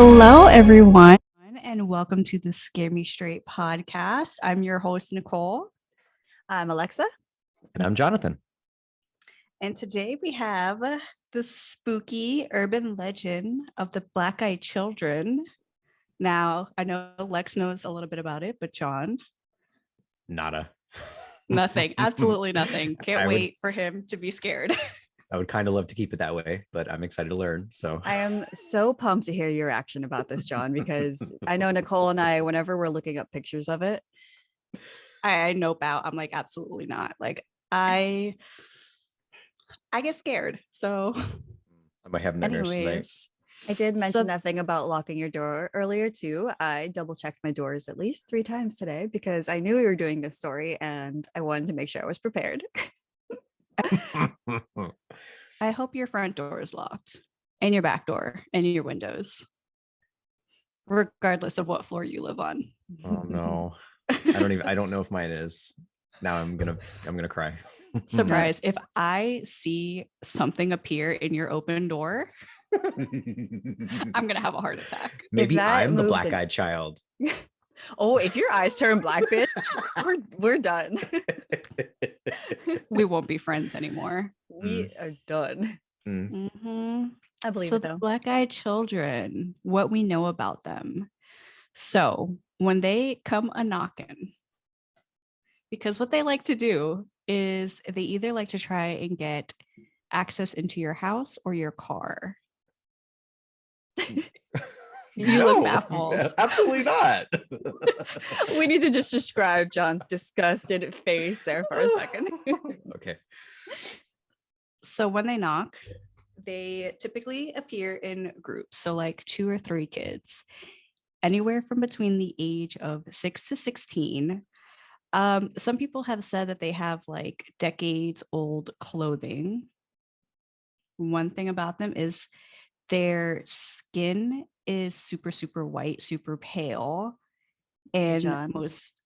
Hello, everyone, and welcome to the Scare Me Straight podcast. I'm your host, Nicole, I'm Alexa. And I'm Jonathan. and today we have the spooky urban legend of the Black Eyed Children. Now, I know Lex knows a little bit about it, but John, Nada. nothing, absolutely nothing. Can't I would- wait for him to be scared. I would kind of love to keep it that way, but I'm excited to learn. So I am so pumped to hear your reaction about this, John, because I know Nicole and I, whenever we're looking up pictures of it, I nope out. I'm like, absolutely not. Like, I get scared. So, I might have nightmares tonight. anyways, I did mention So- that thing about locking your door earlier too. I double checked my doors at least 3 times today because I knew we were doing this story and I wanted to make sure I was prepared. I hope your front door is locked and your back door and your windows, regardless of what floor you live on. Oh no. I don't know if mine is. Now I'm gonna cry. Surprise. If I see something appear in your open door, I'm going to have a heart attack. Maybe that I'm the moves black-eyed child. Oh, if your eyes turn black, bitch, we're done. We won't be friends anymore. We are done. Mm. Mm-hmm. I believe So it the though. Black Eyed Children, what we know about them. So when they come a knocking, because what they like to do is they either like to try and get access into your house or your car. You look baffled. Absolutely not. We need to just describe John's disgusted face there for a second. Okay. So when they knock, they typically appear in groups. So like 2 or 3 kids, anywhere from between the age of 6 to 16. Some people have said that they have like decades old clothing. One thing about them is their skin is super, super white, super pale. And John. most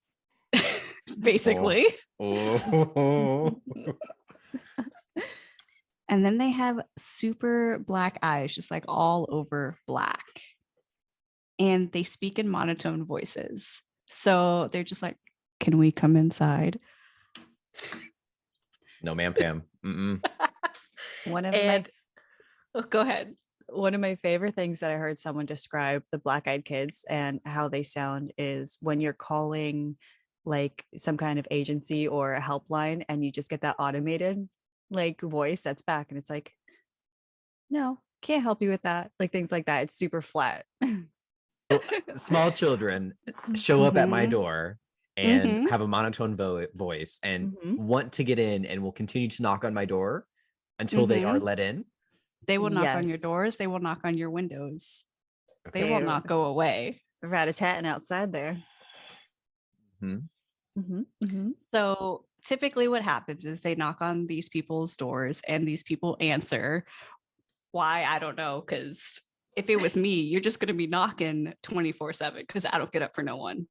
basically. Oh. And then they have super black eyes, just like all over black. And they speak in monotone voices. So they're just like, can we come inside? No, ma'am, Pam. Mm-mm. One of And oh, go ahead. one of my favorite things that I heard someone describe the Black Eyed Kids and how they sound is when you're calling like some kind of agency or a helpline and you just get that automated like voice that's back and it's like, no, can't help you with that. Like things like that. It's super flat. Small children show up at my Mhm. door and Mhm. have a monotone voice and Mhm. want to get in and will continue to knock on my door until they are let in. They will knock on your Yes. doors. They will knock on your windows. They Okay. will not go away. Rat-a-tat-tat outside there. Mhm. So typically what happens is they knock on these people's doors and these people answer. Why? I don't know. Because if it was me, you're just going to be knocking 24/7 because I don't get up for no one.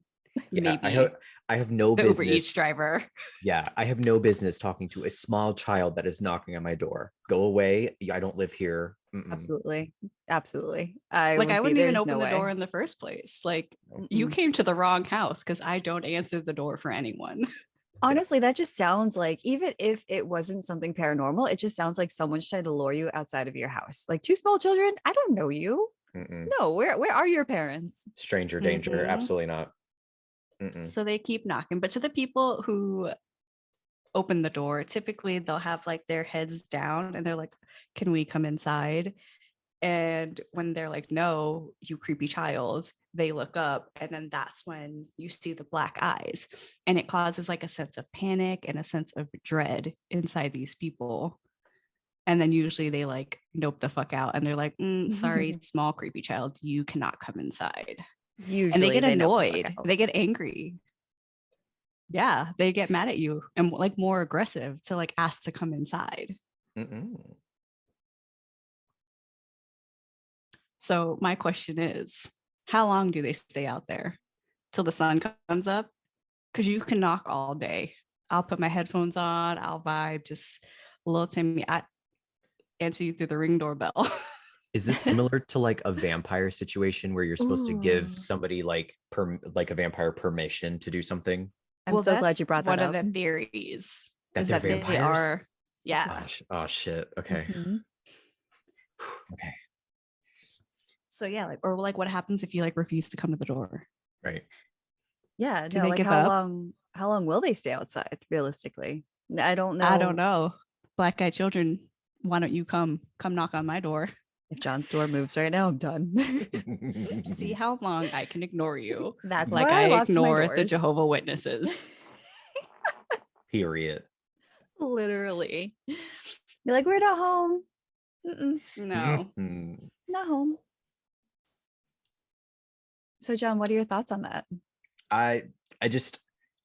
Yeah, Maybe I have no the Uber Eats business. driver. Yeah, I have no business talking to a small child that is knocking on my door. Go away. I don't live here. Mm-mm. Absolutely. Absolutely. I wouldn't even there's open no the way. door in the first place. Like you Mm-mm. came to the wrong house because I don't answer the door for anyone. Honestly, that just sounds like, even if it wasn't something paranormal, it just sounds like someone's trying to lure you outside of your house. Like 2 small children, I don't know you. Mm-mm. No, where are your parents? Stranger danger. Mhm. Absolutely not. Mm-mm. So they keep knocking. But to the people who open the door, typically they'll have like their heads down and they're like, can we come inside? And when they're like, no, you creepy child, they look up and then that's when you see the black eyes. And it causes like a sense of panic and a sense of dread inside these people. And then usually they like nope the fuck out and they're like, sorry, small creepy child, you cannot come inside. Usually And they get know the fuck annoyed, out. they get angry. Yeah, they get mad at you and like more aggressive to like ask to come inside. Mm-mm. So my question is, how long do they stay out there? Till the sun comes up? Because you can knock all day. I'll put my headphones on, I'll vibe, just little Timmy. I answer you through the Ring doorbell. Is this similar to like a vampire situation where you're supposed to give Ooh. somebody like a vampire permission to do something I'm Well, so that's glad you brought that one of up. the theories that is they're that they vampires? are, yeah. Oh shit. Okay. Mhm. Okay. So yeah, like or like what happens if you like refuse to come to the door? Right. Yeah, Do no, they like give up? how long will they stay outside realistically? I don't I don't know know. Black eyed children, why don't you come knock on my door? if John's door moves right now, I'm done. See how long I can ignore you. That's Like why I I locked my ignore the doors. Jehovah Witnesses. Period. Literally. You're like, we're not home. Mm-mm, No. Mhm. not home. So, John, what are your thoughts on that? I I just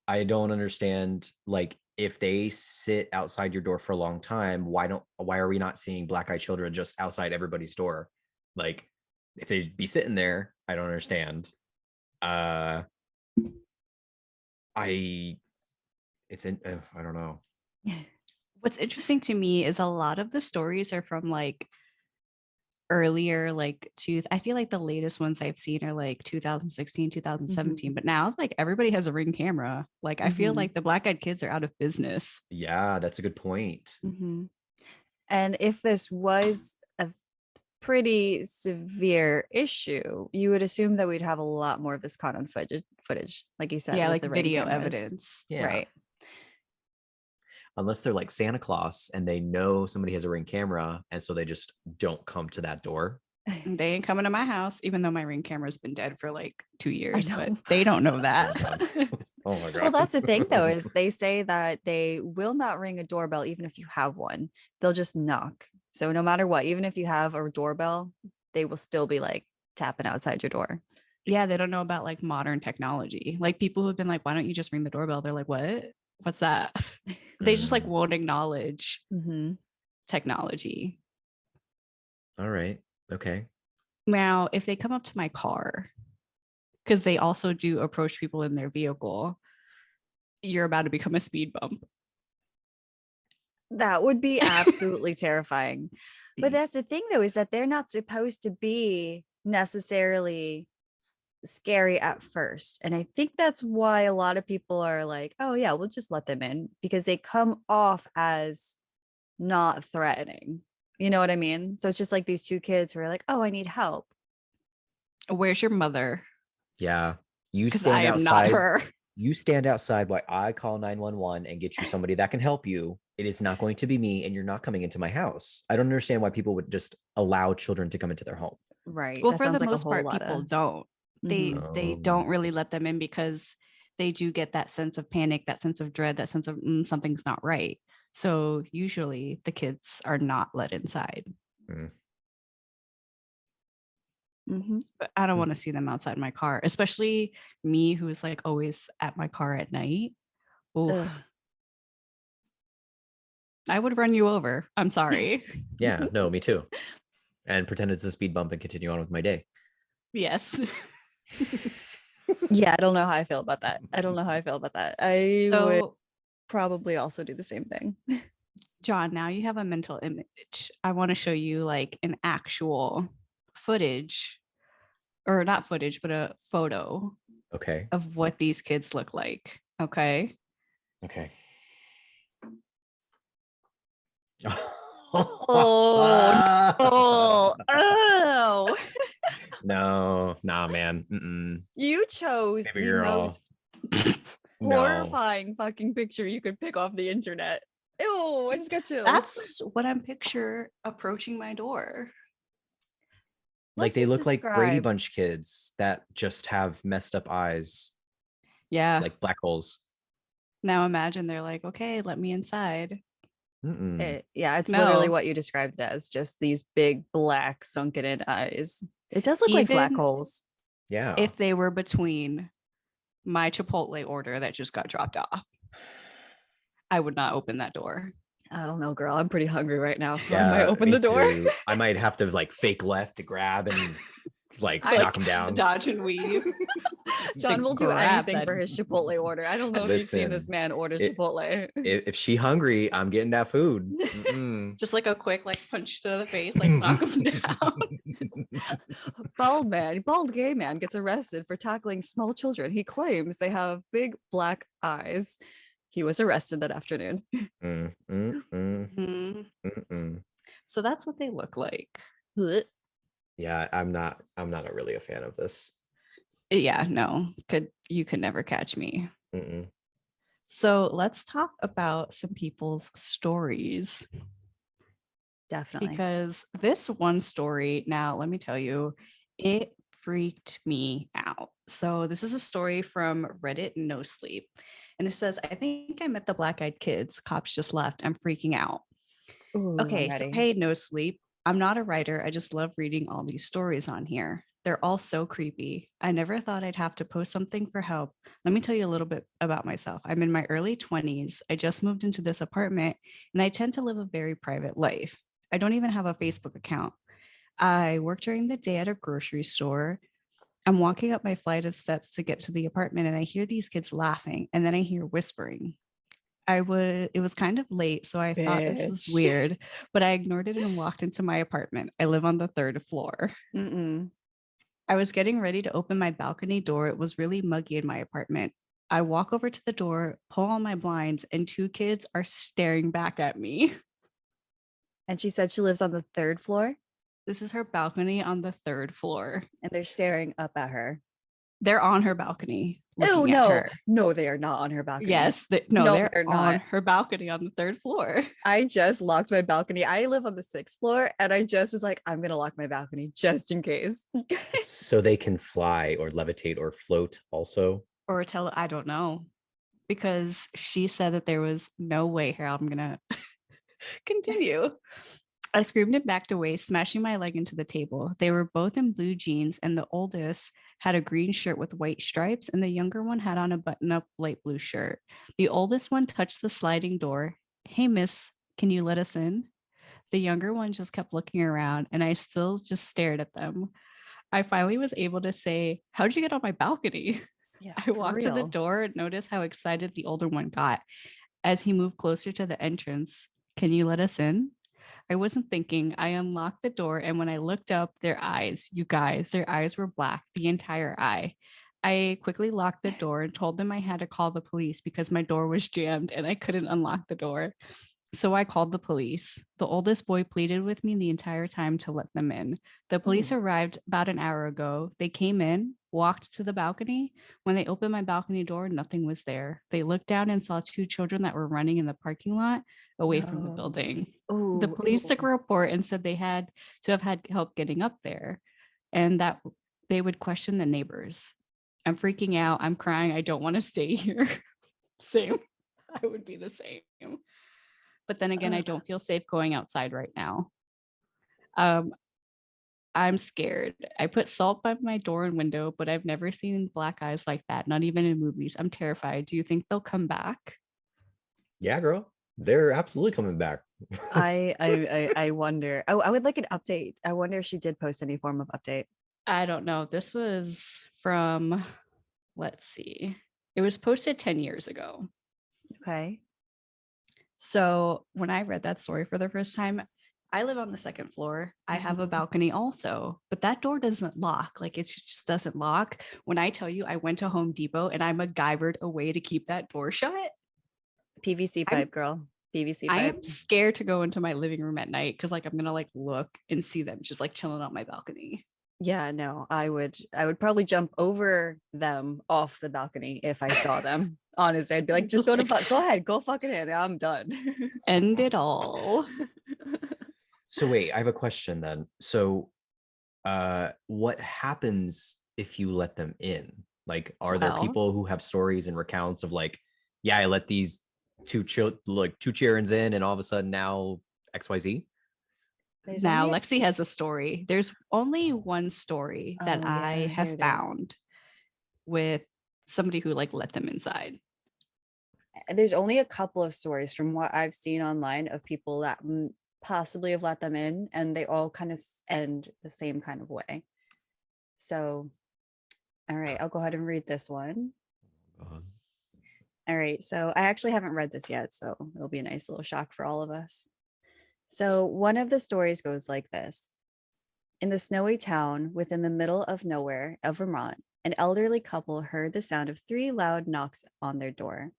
I don't understand, like, if they sit outside your door for a long time, why are we not seeing black-eyed children just outside everybody's door? Like, if they'd be sitting there, I don't understand. Uh I I don't know. What's interesting to me is a lot of the stories are from like earlier like I feel like the latest ones I've seen are like 2016, 2017, Mhm, but now like everybody has a Ring camera. Like I feel mhm, like the black eyed kids are out of business. Yeah, that's a good point. mhm. And if this was a pretty severe issue, you would assume that we'd have a lot more of this caught on footage, like you said, Yeah, with like the Ring video cameras. evidence. Yeah. Right. Unless they're like Santa Claus and they know somebody has a Ring camera, and so they just don't come to that door. They ain't coming to my house, even though my Ring camera's been dead for like 2 years, but know. they don't know Oh that. my god. Oh my Well, god. that's the thing though, is they say that they will not ring a doorbell even if you have one. They'll just knock. So no matter what, even if you have a doorbell, they will still be like tapping outside your door. Yeah, they don't know about like modern technology. Like people who've been like, why don't you just ring the doorbell? They're like, what? What's that? They just like Mm, won't acknowledge Mm-hmm. technology. all right. Okay. Now, if they come up to my car, because they also do approach people in their vehicle, you're about to become a speed bump. That would be absolutely terrifying. But that's the thing though, is that they're not supposed to be necessarily scary at first. And I think that's why a lot of people are like, oh yeah, we'll just let them in because they come off as not threatening. You know what I mean? So it's just like these two kids who are like, oh, I need help. Where's your mother? Yeah. You Because I stand am not outside. her. You stand outside while I call 911 and get you somebody that can help you. It is not going to be me, and you're not coming into my house. I don't understand why people would just allow children to come into their home. Right. Well, That for the sounds like a most whole part, lot people of don't. mhm. They don't really let them in because they do get that sense of panic, that sense of dread, that sense of something's not right. So usually the kids are not let inside. Mm. Mhm. But I don't Mm. want to see them outside my car, especially me who's like always at my car at night. Oh, Ugh. I would run you over. I'm sorry. Yeah, no, me too. And pretend it's a speed bump and continue on with my day. Yes. Yeah, I don't know how I feel about that. I don't know how I feel about that. I would So, probably also do the same thing. John, now you have a mental image. I want to show you like an actual footage, or not footage, but a photo Okay. of what these kids look like. Okay. Okay. Oh, oh, oh. No, nah, man. Mm-mm. You chose Baby the girl. most No. horrifying fucking picture you could pick off the internet. Ew, I just got chills. That's what I'm picture approaching my door. Like Let's they just look like Brady describe. Bunch kids that just have messed up eyes, Yeah. like black holes. Now imagine they're like, okay, let me inside. Mm-mm. Yeah, it's literally No, what you described it as, just these big black sunken in eyes. It does look like black even holes. Yeah. if they were between my Chipotle order that just got dropped off, I would not open that door. I don't know, girl. I'm pretty hungry right now, so I might Yeah, open me the door. too. I might have to like fake left to grab and like I knock him down. dodge and weave. John To will do grab anything that- for his Chipotle order. I don't know if you've seen this Listen, man order it- Chipotle. If she hungry, I'm getting that food. Mm-mm. Just like a quick like punch to the face, like knock him down. Bald gay man gets arrested for tackling small children. He claims they have big black eyes. He was arrested that afternoon. Mm, mm, mm, Mhm. mm. So that's what they look like. Yeah, I'm not really a fan of this. Yeah, no, you could never catch me. Mm-mm. So let's talk about some people's stories, Definitely. because this one story, now let me tell you, it freaked me out. So this is a story from Reddit No Sleep. And it says, I think I met the black eyed kids. Cops just left. I'm freaking out. Ooh, I'm Okay, so ready. hey, No Sleep. I'm not a writer. I just love reading all these stories on here. They're all so creepy. I never thought I'd have to post something for help. Let me tell you a little bit about myself. I'm in my early 20s. I just moved into this apartment and I tend to live a very private life. I don't even have a Facebook account. I work during the day at a grocery store. I'm walking up my flight of steps to get to the apartment and I hear these kids laughing and then I hear whispering. It was kind of late, so I thought this was Bitch. weird, but I ignored it and walked into my apartment. I live on the third floor. Mm-mm. I was getting ready to open my balcony door. It was really muggy in my apartment. I walk over to the door, pull on my blinds, and two kids are staring back at me. And she said she lives on the third floor This is her balcony on the third floor. and they're staring up at her. They're on her balcony Oh, looking at no. her. No, they are not on her balcony. Yes, No, they're they're on not. her balcony on the third floor. I just locked my balcony. I live on the sixth floor and I just was like, I'm going to lock my balcony just in case. So they can fly or levitate or float also. Or I don't know, because she said that there was no way. Here, I'm gonna continue. I screamed and backed away, smashing my leg into the table. They were both in blue jeans, and the oldest had a green shirt with white stripes, and the younger one had on a button up light blue shirt. The oldest one touched the sliding door. Hey, miss, can you let us in? The younger one just kept looking around, and I still just stared at them. I finally was able to say, how'd you get on my balcony? Yeah, I walked to the door and noticed how excited the older one got as he moved closer to the entrance. Can you let us in? I wasn't thinking. I unlocked the door, and when I looked up, their eyes, you guys, their eyes were black, the entire eye. I quickly locked the door and told them I had to call the police because my door was jammed and I couldn't unlock the door. So I called the police. The oldest boy pleaded with me the entire time to let them in. The police Ooh. arrived about an hour ago. They came in, walked to the balcony. When they opened my balcony door, nothing was there. They looked down and saw two children that were running in the parking lot away from the No. building. Ooh, The police took a ooh. report and said they had to have had help getting up there and that they would question the neighbors. I'm freaking out. I'm crying. I don't want to stay here. Same. I would be the same. But then again, I don't feel safe going outside right now. Um, I'm scared. I put salt by my door and window, but I've never seen black eyes like that, not even in movies. I'm terrified. Do you think they'll come back? Yeah, girl. They're absolutely coming back. I wonder. Oh, I would like an update. I wonder if she did post any form of update. I don't know. This was from, let's see, it was posted 10 years ago. Okay. So when I read that story for the first time, I live on the second floor. I have a Mhm. balcony also, but that door doesn't lock. Like it just doesn't lock. When I tell you I went to Home Depot and I MacGyvered a way to keep that door shut, PVC I'm pipe, girl. PVC I pipe. am scared to go into my living room at night because like I'm gonna like look and see them just like chilling on my balcony. Yeah, no, I would probably jump over them off the balcony if I saw them. Honestly, I'd be like, just Just go to like go ahead, go fucking in. I'm done. end it all. So wait, I have a question then. So what happens if you let them in? Like, are there Well, people who have stories and recounts of like, yeah, I let these two cheerins in and all of a sudden now XYZ? There's now only Lexi has a story. There's only one story that oh I yeah, have here it is. found with somebody who like let them inside. There's only a couple of stories from what I've seen online of people that possibly have let them in, and they all kind of end the same kind of way. So, all right, I'll go ahead and read this one. Uh, All right, so I actually haven't read this yet, so it'll be a nice little shock for all of us. So, one of the stories goes like this. In the snowy town within the middle of nowhere of Vermont, an elderly couple heard the sound of three loud knocks on their door.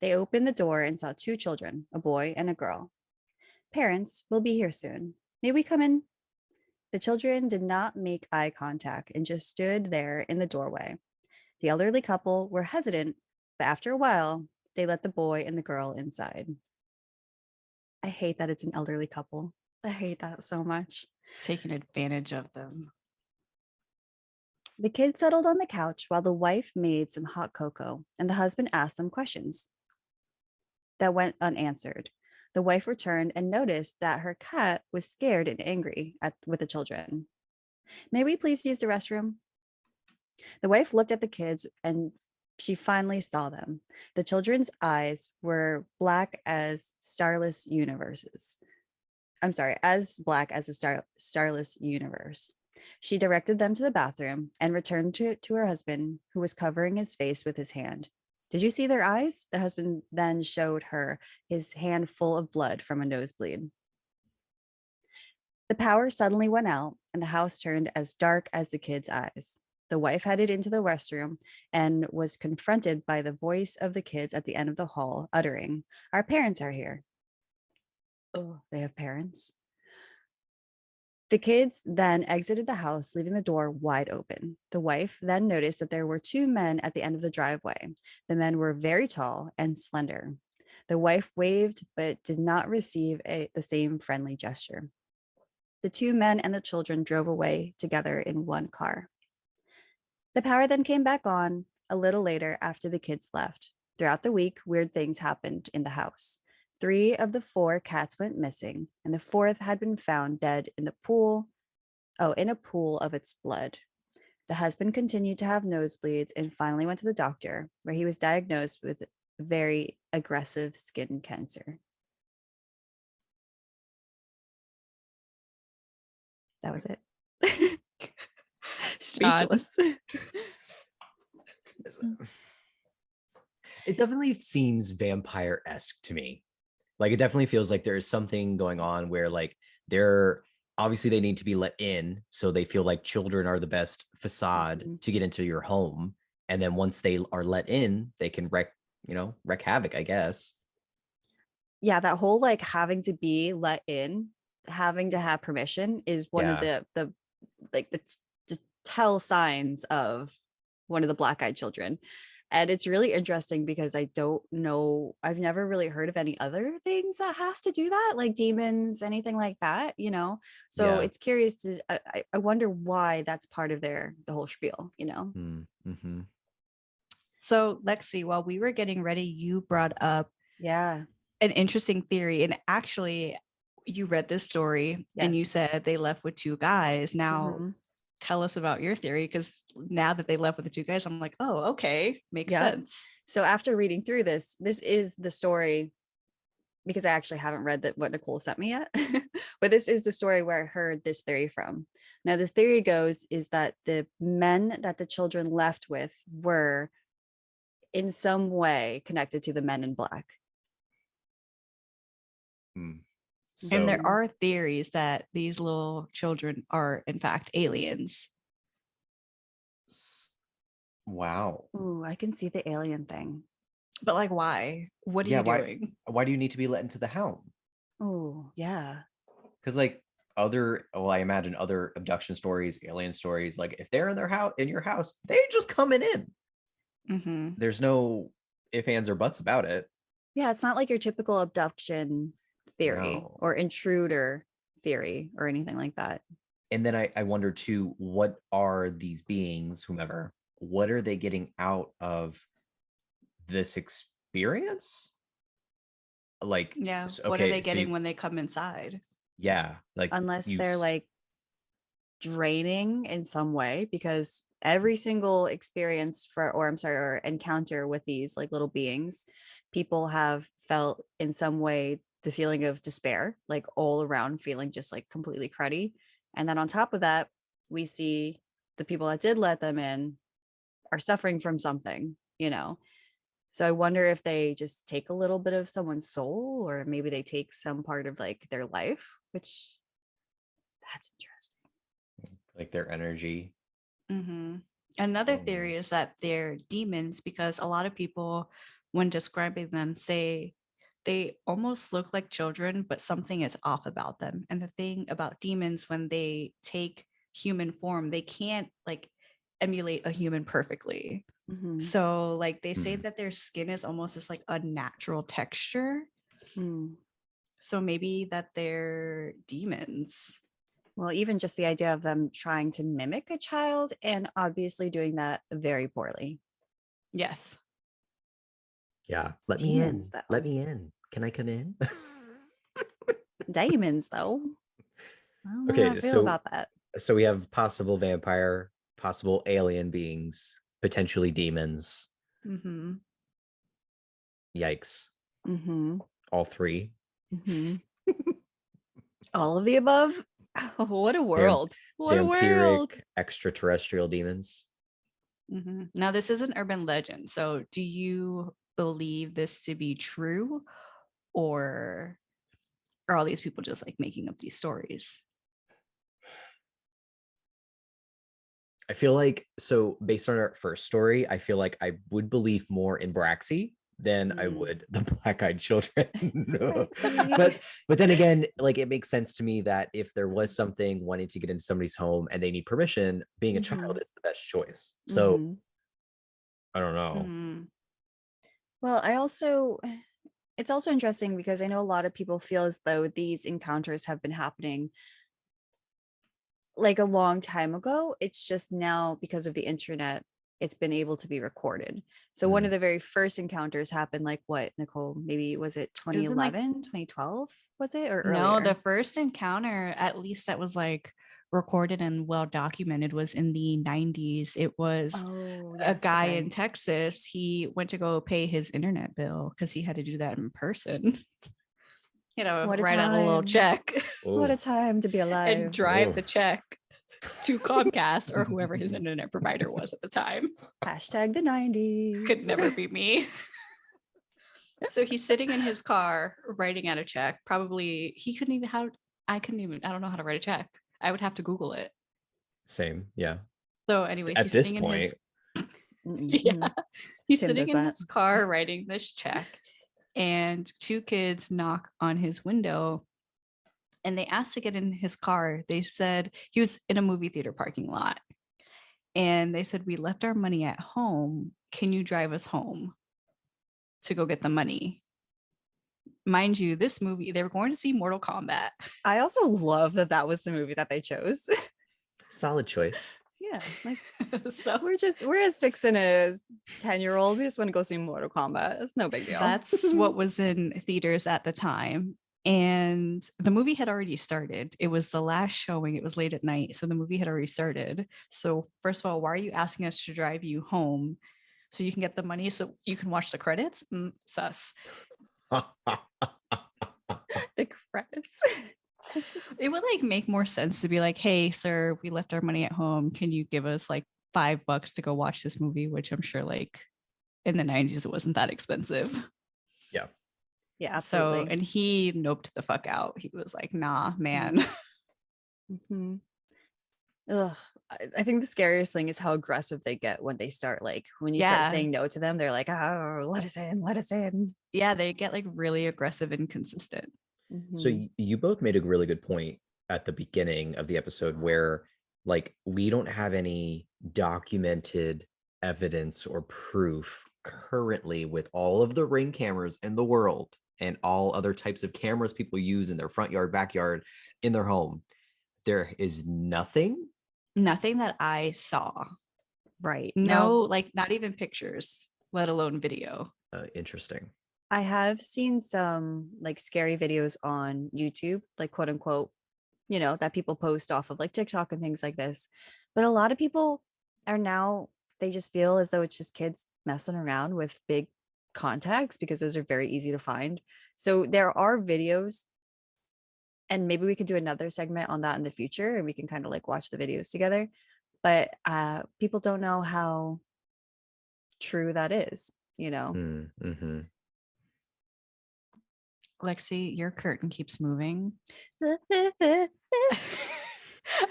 They opened the door and saw two children, a boy and a girl. Parents will be here soon. May we come in? The children did not make eye contact and just stood there in the doorway. The elderly couple were hesitant, but after a while, they let the boy and the girl inside. I hate that it's an elderly couple. I hate that so much. Taking advantage of them. The kids settled on the couch while the wife made some hot cocoa and the husband asked them questions that went unanswered. The wife returned and noticed that her cat was scared and angry with the children. May we please use the restroom? The wife looked at the kids and she finally saw them. The children's eyes were black as starless universes. I'm sorry, as black as a starless universe. She directed them to the bathroom and returned to her husband, who was covering his face with his hand. Did you see their eyes? The husband then showed her his hand full of blood from a nosebleed. The power suddenly went out, and the house turned as dark as the kids' eyes. The wife headed into the restroom and was confronted by the voice of the kids at the end of the hall, uttering, "Our parents are here." Oh, they have parents. The kids then exited the house, leaving the door wide open. The wife then noticed that there were two men at the end of the driveway. The men were very tall and slender. The wife waved, but did not receive the same friendly gesture. The two men and the children drove away together in one car. The power then came back on a little later after the kids left. Throughout the week, weird things happened in the house. 3 of the 4 cats went missing, and the fourth had been found dead in the pool. Oh, in a pool of its blood. The husband continued to have nosebleeds and finally went to the doctor, where he was diagnosed with very aggressive skin cancer. That was it. Speechless. It definitely seems vampire-esque to me. Like it definitely feels like there is something going on where like they're obviously they need to be let in, so they feel like children are the best facade Mhm. to get into your home. And then once they are let in, they can wreak havoc, I guess. Yeah, that whole like having to be let in, having to have permission is one of Yeah. the like the tell signs of one of the black-eyed children. And it's really interesting because I don't know, I've never really heard of any other things that have to do that, like demons, anything like that, you know? So Yeah. it's curious to, I wonder why that's part of the whole spiel, you know? Mm-hmm. So, Lexi, while we were getting ready, you brought up Yeah. an interesting theory. And actually, you read this story and you Yes. said they left with two guys. Now, Mhm. tell us about your theory, because now that they left with the two guys, I'm like, oh, okay, makes Yep. sense. So after reading through this is the story because I actually haven't read that what Nichole sent me yet. But this is the story where I heard this theory from. Now, the theory goes is that the men that the children left with were in some way connected to the men in black. And there So, Mhm. are theories that these little children are, in fact, aliens. s- wow. Ooh, I can see the alien thing. But like, why? What are Yeah, you why doing? why do you need to be let into the home? Oh, yeah. Because like I imagine other abduction stories, alien stories, like if they're in their house in your house, they just coming in. Mm-hmm. There's no if, ands, or buts about it. Yeah, it's not like your typical abduction theory No. or intruder theory or anything like that. And then I wonder too, what are these beings, whomever, what are they getting out of this experience? Like, Yeah. What are they okay, so getting when they come inside? yeah, like Unless you, they're like draining in some way, because every single experience or I'm sorry, or encounter with these like little beings, people have felt in some way the feeling of despair, like all around feeling just like completely cruddy. And then on top of that, we see the people that did let them in are suffering from something, you know. So I wonder if they just take a little bit of someone's soul, or maybe they take some part of like their life, which that's interesting. Like their energy. Hmm. Another Mm. theory is that they're demons because a lot of people, when describing them, say they almost look like children, but something is off about them. And the thing about demons, when they take human form, they can't like emulate a human perfectly. Mhm. So, like, they say Hmm. that their skin is almost just like a natural texture. Mm. So maybe that they're demons. Well, even just the idea of them trying to mimic a child and obviously doing that very poorly. Yes. Yeah. Let me Demons, in. Let though. me in. Can I come in? Demons, though. I don't know how I Okay, feel so about that. so we have possible vampire, possible alien beings, potentially demons. Hmm. Yikes. Mm-hmm. All three. Mm-hmm. All of the above. What a Vamp- world. What a vampiric world. extraterrestrial demons. Hmm. Now, this is an urban legend. So, do you believe this to be true, or are all these people just like making up these stories? I feel like, so based on our first story, I feel like I would believe more in Braxy than I Mm. would the black-eyed children. Braxy. but then again, like it makes sense to me that if there was something wanting to get into somebody's home and they need permission, being a child Mm-hmm. is the best choice. So Mm-hmm. I don't know. Hmm. Well, it's also interesting because I know a lot of people feel as though these encounters have been happening like a long time ago. It's just now because of the internet, it's been able to be recorded. So one Mm. of the very first encounters happened like what, Nicole? Maybe was it It was in like 2011, 2012? Was it or no, the earlier? first encounter, at least that was like recorded and well documented, was in the 90s. It was Oh, a yes. guy Okay. in Texas. He went to go pay his internet bill because he had to do that in person, What a write out a little time. check What a Oh, time to be and alive. drive oh. the check to Comcast or whoever his internet provider was at the time. Hashtag the Could 90s. never be me. So he's sitting in his car writing out a check. Probably he couldn't even how I couldn't even I don't know how to write a check. I would have to Google it. Same. Yeah. So, anyways, At he's this sitting in point, his yeah, he's Tim sitting does in that. his car writing this check, and two kids knock on his window and they asked to get in his car. They said he was in a movie theater parking lot. And they said, "We left our money at home. Can you drive us home to go get the money?" Mind you, this movie, they were going to see Mortal Kombat. I also love that that was the movie that they chose. solid choice. Yeah, like So we're a 6 and a 10-year-old. We just want to go see Mortal Kombat. It's no big deal. that's what was in theaters at the time. And the movie had already started. It was the last showing. It was late at night. So the movie had already started. So, first of all, why are you asking us to drive you home so you can get the money so you can watch the credits? Sus. The credits. It would like make more sense to be like, "Hey, sir, we left our money at home. Can you give us like $5 to go watch this movie?" Which I'm sure like in the 90s it wasn't that expensive. Yeah. Yeah, So, absolutely. and he noped the fuck out. He was like, "Nah, man." Mm-hmm. Ugh. I think the scariest thing is how aggressive they get when they start like when you start Yeah. saying no to them, they're like, oh, let us in, let us in. Yeah, they get like really aggressive and consistent. So Mm-hmm. you both made a really good point at the beginning of the episode where like we don't have any documented evidence or proof currently with all of the ring cameras in the world and all other types of cameras people use in their front yard, backyard, in their home. There is nothing. Nothing that I saw. Right. No, Now, like not even pictures, let alone video. Interesting. I have seen some like scary videos on YouTube, like quote unquote, that people post off of like TikTok and things like this. But a lot of people are now, they just feel as though it's just kids messing around with big contacts because those are very easy to find. So there are videos, and maybe we could do another segment on that in the future and we can kind of like watch the videos together. but people don't know how true that is, you know. Mm-hmm. Lexi, your curtain keeps moving.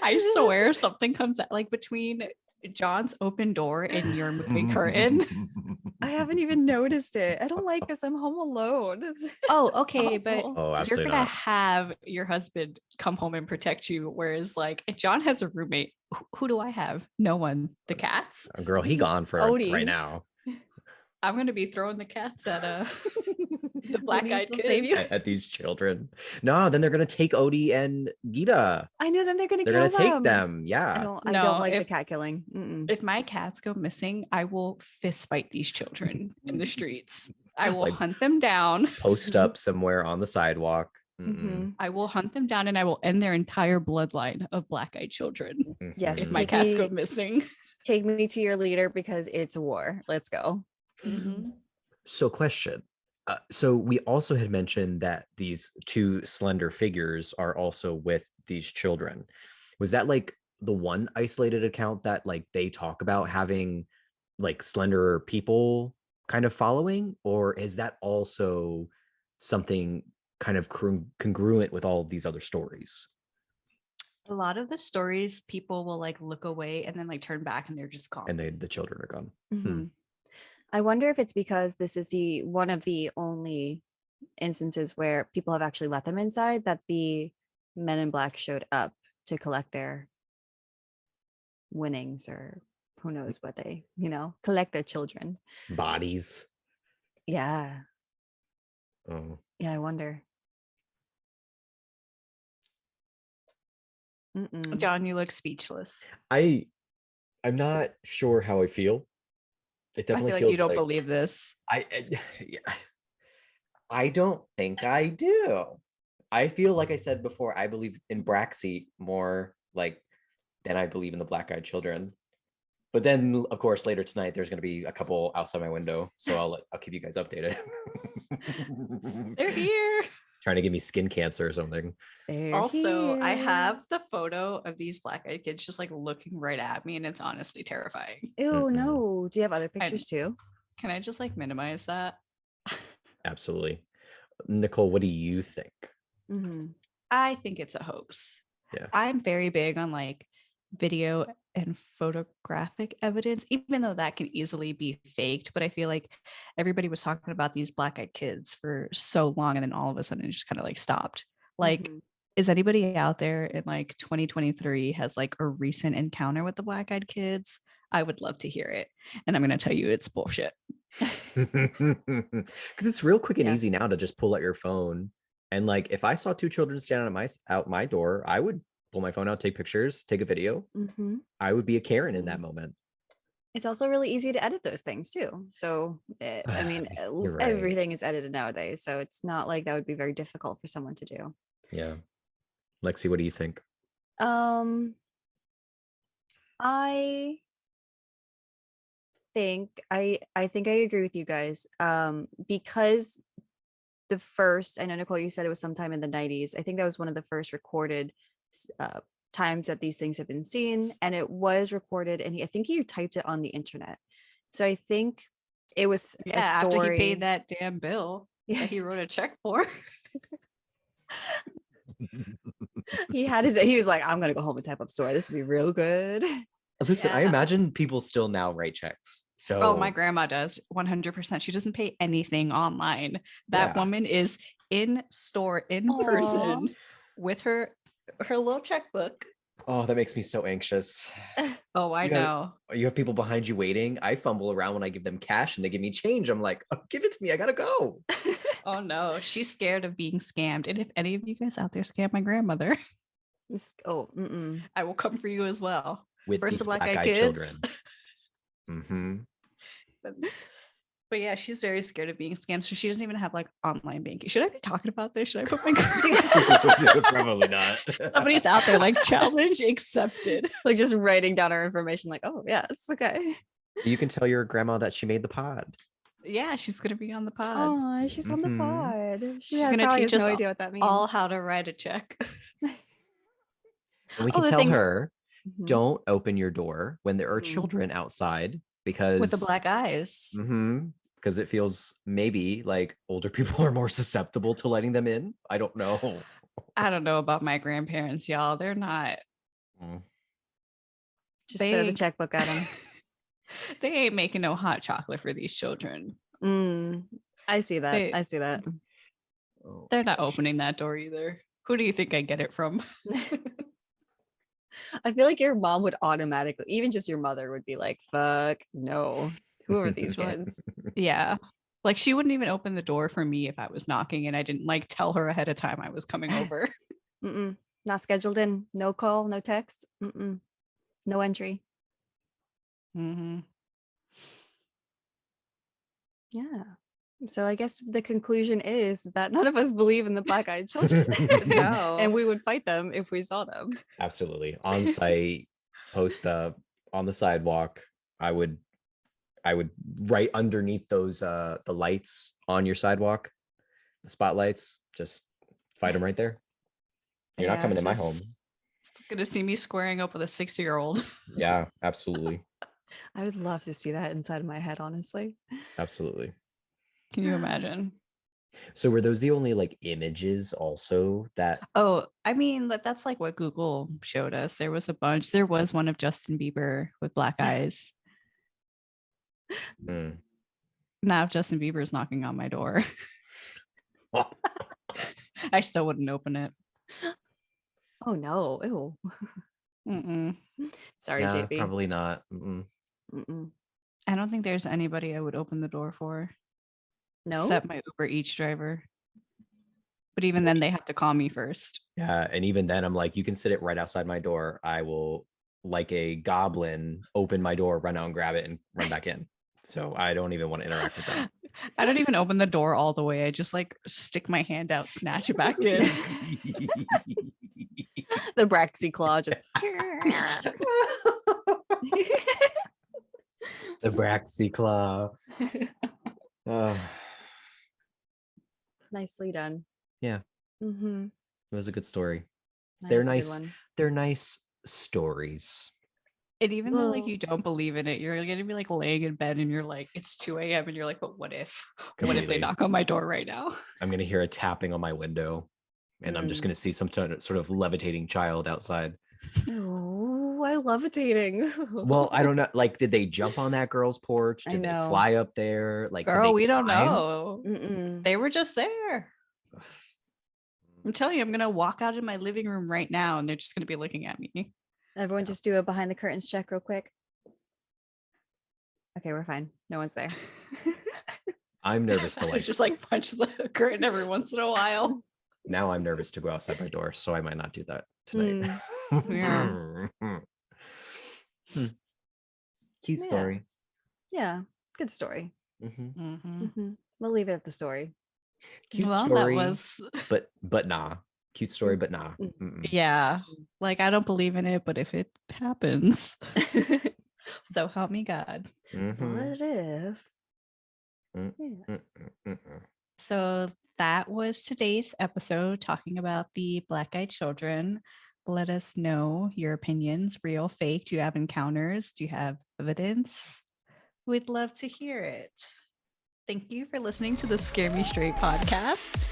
I swear something comes out like between John's open door and your moving curtain. I haven't even noticed it. I don't like this. I'm home alone. Oh, It's okay, but awful. Oh, you're absolutely gonna not. have your husband come home and protect you. Whereas, like, if John has a roommate, who do I have? No one. The cats. Girl, he gone for right Odie. now. I'm gonna be throwing the cats at the black Odie's eyed will save kids. you. At these children. No, then they're gonna take Odie and Gita. I know. Then they're gonna They're kill gonna take them. them. Yeah. I don't No, like the if cat killing. Mm-mm. if my cats go missing, I will fist fight these children in the streets. I will Like, hunt them down. post up somewhere on the sidewalk. Mhm. I will hunt them down and I will end their entire bloodline of black eyed children Yes, if Mhm. my cats go missing. take me to your leader because it's a war. Let's go. So, question. So we also had mentioned that these two slender figures are also with these children. Was that like the one isolated account that like they talk about having like slender people kind of following, or is that also something kind of congruent with all of these other stories? A lot of the stories, people will like look away and then like turn back and they're just gone. And the children are gone. Mhm. I wonder if it's because this is the one of the only instances where people have actually let them inside that the men in black showed up to collect their winnings, or who knows what they, collect their children. Bodies. Yeah. Oh. Yeah, I wonder. John, you look speechless. I'm not sure how I feel. It I definitely feel like feels you don't like believe this. I don't think I do. I feel like I said before, I believe in Braxy more like than I believe in the black-eyed children. But then, of course, later tonight there's going to be a couple outside my window, so I'll keep you guys updated. They're here. Trying to give me skin cancer or something. They're Also, I here. have the photo of these black eyed kids just like looking right at me, and it's honestly terrifying. Ew, Mm-mm. no. Do you have other pictures too? Can I just like minimize that? Absolutely. Nichole, what do you think? I think it's a hoax. Yeah. I'm very big on like video and photographic evidence, even though that can easily be faked. But I feel like everybody was talking about these black eyed kids for so long, and then all of a sudden it just kind of like stopped. Like, is anybody out there in like 2023 has like a recent encounter with the black eyed kids? I would love to hear it. And I'm going to tell you it's bullshit. Because it's real quick and easy Yes. now to just pull out your phone. And like, if I saw two children standing out my door, I would pull my phone out, take pictures, take a video. I would be a Karen in that moment. It's also really easy to edit those things too. So, I mean, You're right. everything is edited nowadays. So it's not like that would be very difficult for someone to do. Yeah. Lexi, what do you think? I think I think I agree with you guys. Because the first, I know Nichole, you said it was sometime in the 90s. I think that was one of the first recorded times that these things have been seen, and it was recorded, and I think he typed it on the internet. So I think it was Yeah, a after he story. paid that damn bill that he wrote a check for. He was like, I'm gonna go home and type up story. This would be real good. Listen, I Yeah. imagine people still now write checks. So Oh, my grandma does 100%. She doesn't pay anything online. That woman is in store in person with her little checkbook. Oh, that makes me so anxious. Oh, I know. You have people behind you waiting. I fumble around when I give them cash and they give me change. I'm like, oh, give it to me. I gotta go. Oh no, she's scared of being scammed. And if any of you guys out there scam my grandmother, I will come for you as well. With First these the black-eyed kids. But yeah, she's very scared of being scammed. So she doesn't even have like online banking. Should I be talking about this? Should I put my Probably not. Somebody's out there like challenge accepted. Like just writing down our information, like, oh yes, okay. You can tell your grandma that she made the pod. Yeah, she's gonna be on the pod. Oh, she's on the pod. She's gonna teach us no idea what that means. all how to write a check. And we can tell her Mhm. don't open your door when there are Mhm. children outside With the because black eyes. because it feels maybe like older people are more susceptible to letting them in. I don't know. I don't know about my grandparents, y'all. They're not. Mm. Just They throw the ain't- checkbook at them. they ain't making no hot chocolate for these children. I see that. They I see that. Oh, they're not gosh. opening that door either. Who do you think I get it from? I feel like your mom would automatically, even just your mother would be like, fuck, no. Who are these Yeah. ones? Yeah. Like she wouldn't even open the door for me if I was knocking and I didn't like tell her ahead of time I was coming over. Not scheduled in. No call, no text. No entry. Mm-hmm. Yeah. So I guess the conclusion is that none of us believe in the black-eyed children. No. And we would fight them if we saw them. Absolutely. On site, post up on the sidewalk. I would right underneath those the lights on your sidewalk, the spotlights, just fight them right there. You're not coming in my home. Gonna see me squaring up with a 6-year-old. Yeah, absolutely. I would love to see that inside of my head, honestly. Absolutely. Can you imagine? So were those the only like images also that Oh, I mean, that's like what Google showed us. There was a bunch. There was one of Justin Bieber with black eyes. Mm. Now, if Justin Bieber's knocking on my door, I still wouldn't open it. Oh no. Ew. Mm-mm. Sorry, yeah, JP. probably not. Mm-mm. I don't think there's anybody I would open the door for. No. Except my Uber Eats driver. But even then, they have to call me first. Yeah, and even then I'm like, you can sit it right outside my door. I will, like a goblin, open my door, run out and grab it and run back in. So I don't even want to interact with them. I don't even open the door all the way. I just like stick my hand out, snatch it back in. The Braxy claw just The Braxy claw. nicely done. Yeah. Mm-hmm. It was a good story. That They're is a good nice. one. They're nice stories. And even though like Well- you don't believe in it, you're gonna be like laying in bed and you're like, it's 2 a.m. and you're like, but what if? What if they Completely. knock on my door right now? I'm gonna hear a tapping on my window, and I'm just gonna see some sort of levitating child outside. Oh, I love dating. Well, I don't know. Like, did they jump on that girl's porch? I Did they know. fly up there? Like, did Girl, they we don't climb? know. They were just there. I'm telling you, I'm gonna walk out in my living room right now and they're just gonna be looking at me. Everyone just do a behind the curtains check real quick. Okay, we're fine. No one's there. I'm nervous to I like. just like punch the curtain every once in a while. Now I'm nervous to go outside my door, so I might not do that tonight. Yeah. Cute Yeah. story. Yeah, good story. Mhm. We'll leave it at the story. Cute Well, story. that was But nah. Cute story, but nah. yeah. Like I don't believe in it, but if it happens, so help me God. What if? So that was today's episode talking about the black-eyed children. Let us know your opinions, real, fake. Do you have encounters? Do you have evidence? We'd love to hear it. Thank you for listening to the Scare Me Straight podcast.